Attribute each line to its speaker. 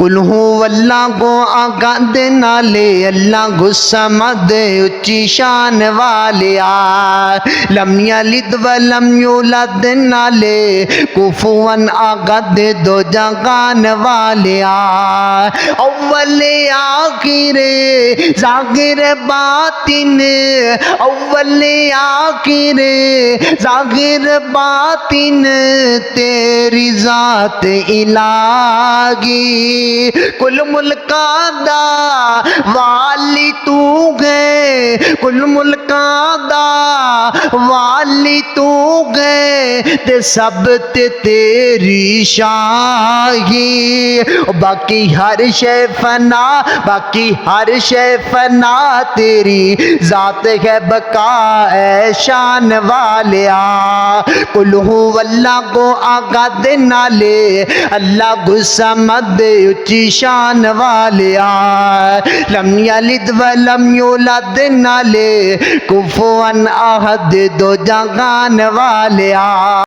Speaker 1: کل ہو اللہ کو آقا دے نالے اللہ گسمد اچھی شان والیا لم یلد ولم یولد نالے کفوان آقا دے دو جگان والیا اول آخر ظاہر باطن اول آخر ظاہر باطن تیری ذات الہی کل ملکاں دا والی تو گئے کل ملکاں دا والی تو گئے تے سب تے تیری شاہی باقی ہر شے فنا باقی ہر شے فنا تیری ذات ہے بقا اے شان والیا کل ہو اللہ کو آقا دے نالے اللہ گسمد اچھی شان والیا لم یلد ولم یولد نالے کفوان احد دو جہان والیا